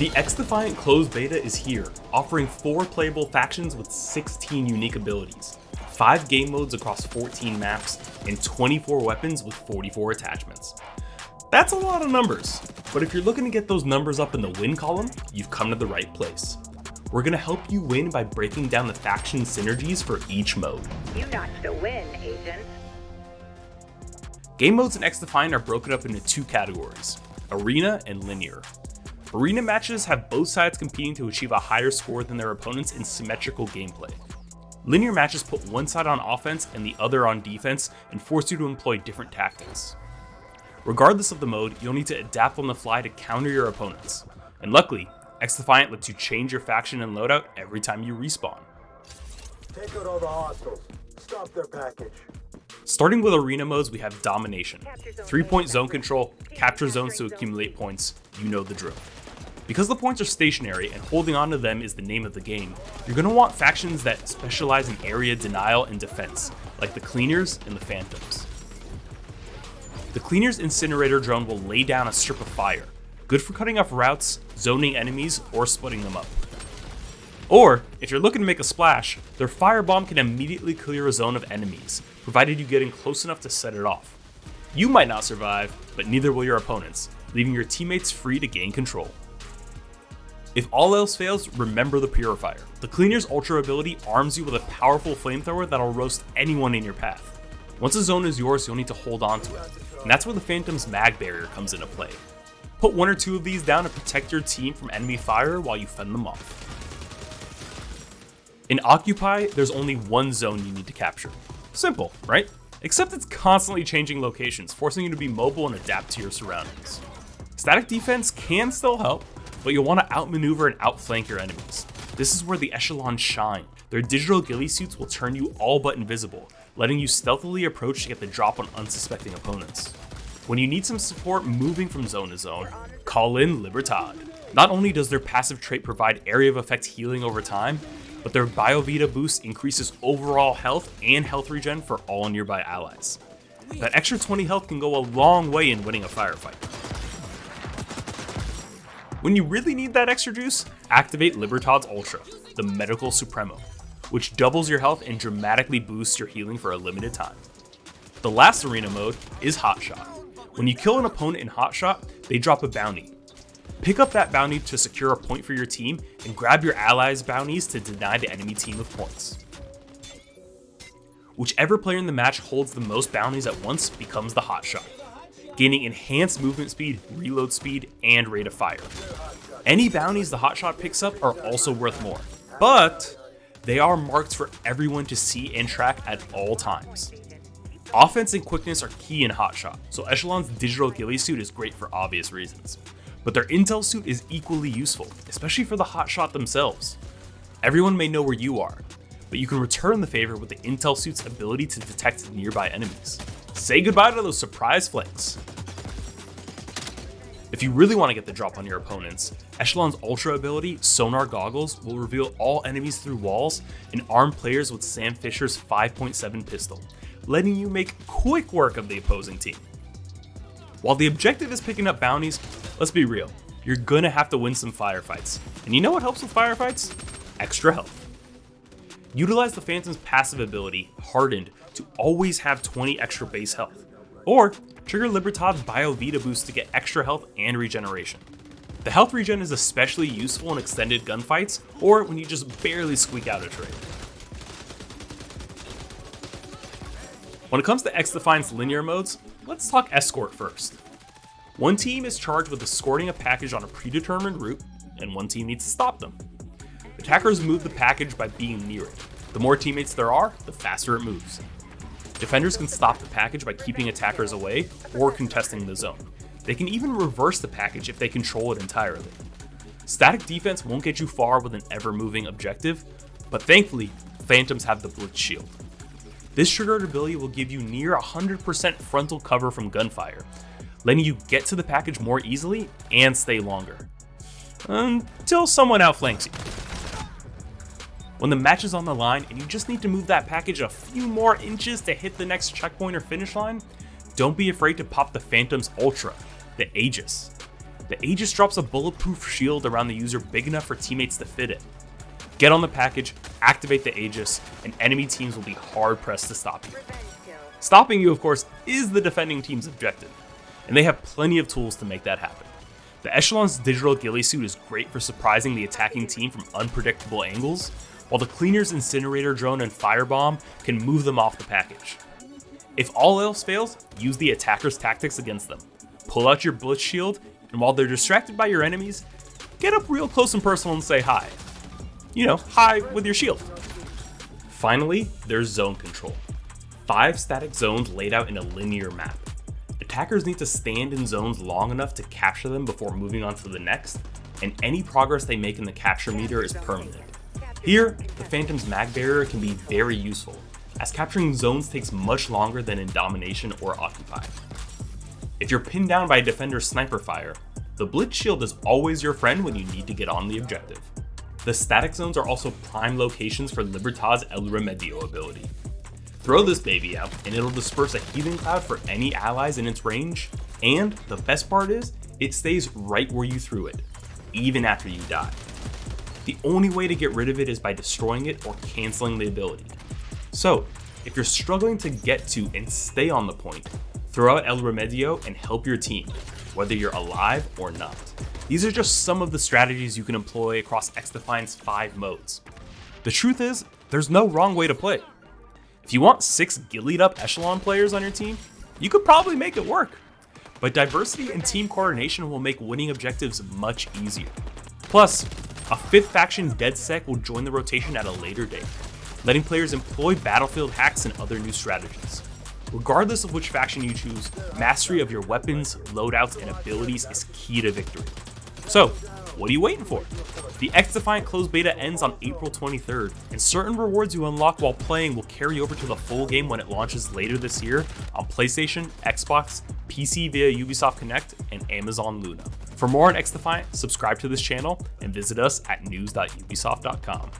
The XDefiant closed beta is here, offering 4 playable factions with 16 unique abilities, 5 game modes across 14 maps, and 24 weapons with 44 attachments. That's a lot of numbers, but if you're looking to get those numbers up in the win column, you've come to the right place. We're going to help you win by breaking down the faction synergies for each mode. You notched a win, Agent. Game modes in XDefiant are broken up into 2 categories, Arena and Linear. Arena matches have both sides competing to achieve a higher score than their opponents in symmetrical gameplay. Linear matches put one side on offense and the other on defense and force you to employ different tactics. Regardless of the mode, you'll need to adapt on the fly to counter your opponents. And luckily, XDefiant lets you change your faction and loadout every time you respawn. Take out all the hostiles. Stop their package. Starting with arena modes, we have Domination. 3-point zone control, capture zones to accumulate points, you know the drill. Because the points are stationary and holding on to them is the name of the game, you're going to want factions that specialize in area denial and defense, like the Cleaners and the Phantoms. The Cleaners' incinerator drone will lay down a strip of fire, good for cutting off routes, zoning enemies, or splitting them up. Or, if you're looking to make a splash, their firebomb can immediately clear a zone of enemies, provided you get in close enough to set it off. You might not survive, but neither will your opponents, leaving your teammates free to gain control. If all else fails, remember the Purifier. The Cleaner's Ultra ability arms you with a powerful flamethrower that'll roast anyone in your path. Once a zone is yours, you'll need to hold on to it, and that's where the Phantom's mag barrier comes into play. Put 1 or 2 of these down to protect your team from enemy fire while you fend them off. In Occupy, there's only one zone you need to capture. Simple, right? Except it's constantly changing locations, forcing you to be mobile and adapt to your surroundings. Static defense can still help, but you'll want to outmaneuver and outflank your enemies. This is where the Echelons shine. Their digital ghillie suits will turn you all but invisible, letting you stealthily approach to get the drop on unsuspecting opponents. When you need some support moving from zone to zone, call in Libertad. Not only does their passive trait provide area of effect healing over time, but their BioVita boost increases overall health and health regen for all nearby allies. That extra 20 health can go a long way in winning a firefight. When you really need that extra juice, activate Libertad's Ultra, the Medical Supremo, which doubles your health and dramatically boosts your healing for a limited time. The last arena mode is Hotshot. When you kill an opponent in Hotshot, they drop a bounty. Pick up that bounty to secure a point for your team and grab your allies' bounties to deny the enemy team of points. Whichever player in the match holds the most bounties at once becomes the Hotshot, gaining enhanced movement speed, reload speed, and rate of fire. Any bounties the Hotshot picks up are also worth more, but they are marked for everyone to see and track at all times. Offense and quickness are key in Hotshot, so Echelon's digital ghillie suit is great for obvious reasons. But their intel suit is equally useful, especially for the Hotshot themselves. Everyone may know where you are, but you can return the favor with the intel suit's ability to detect nearby enemies. Say goodbye to those surprise flanks. If you really want to get the drop on your opponents, Echelon's Ultra ability, Sonar Goggles, will reveal all enemies through walls and arm players with Sam Fisher's 5.7 pistol, letting you make quick work of the opposing team. While the objective is picking up bounties, let's be real, you're gonna have to win some firefights. And you know what helps with firefights? Extra health. Utilize the Phantom's passive ability, Hardened, to always have 20 extra base health. Or trigger Libertad's BioVita boost to get extra health and regeneration. The health regen is especially useful in extended gunfights or when you just barely squeak out a trade. When it comes to XDefiant's linear modes, let's talk Escort first. One team is charged with escorting a package on a predetermined route, and one team needs to stop them. Attackers move the package by being near it. The more teammates there are, the faster it moves. Defenders can stop the package by keeping attackers away or contesting the zone. They can even reverse the package if they control it entirely. Static defense won't get you far with an ever-moving objective, but thankfully, Phantoms have the Blitz Shield. This triggered ability will give you near 100% frontal cover from gunfire, letting you get to the package more easily and stay longer. Until someone outflanks you. When the match is on the line and you just need to move that package a few more inches to hit the next checkpoint or finish line, don't be afraid to pop the Phantom's Ultra, the Aegis. The Aegis drops a bulletproof shield around the user big enough for teammates to fit in. Get on the package, activate the Aegis, and enemy teams will be hard-pressed to stop you. Stopping you, of course, is the defending team's objective, and they have plenty of tools to make that happen. The Echelon's digital ghillie suit is great for surprising the attacking team from unpredictable angles, while the Cleaner's Incinerator Drone and Firebomb can move them off the package. If all else fails, use the attacker's tactics against them. Pull out your Blitz Shield, and while they're distracted by your enemies, get up real close and personal and say hi. You know, hi with your shield. Finally, there's zone control. 5 static zones laid out in a linear map. Attackers need to stand in zones long enough to capture them before moving on to the next, and any progress they make in the capture meter is permanent. Here, the Phantom's mag barrier can be very useful, as capturing zones takes much longer than in Domination or Occupy. If you're pinned down by a defender's sniper fire, the Blitz Shield is always your friend when you need to get on the objective. The static zones are also prime locations for Libertad's El Remedio ability. Throw this baby out, and it'll disperse a healing cloud for any allies in its range, and the best part is, it stays right where you threw it, even after you die. The only way to get rid of it is by destroying it or canceling the ability. So, if you're struggling to get to and stay on the point, throw out El Remedio and help your team, whether you're alive or not. These are just some of the strategies you can employ across XDefiant's 5 modes. The truth is, there's no wrong way to play. If you want 6 ghillied up Echelon players on your team, you could probably make it work. But diversity and team coordination will make winning objectives much easier. Plus, a 5th faction DeadSec will join the rotation at a later date, letting players employ battlefield hacks and other new strategies. Regardless of which faction you choose, mastery of your weapons, loadouts, and abilities is key to victory. So, what are you waiting for? The XDefiant closed beta ends on April 23rd, and certain rewards you unlock while playing will carry over to the full game when it launches later this year on PlayStation, Xbox, PC via Ubisoft Connect, and Amazon Luna. For more on XDefiant, subscribe to this channel and visit us at news.ubisoft.com.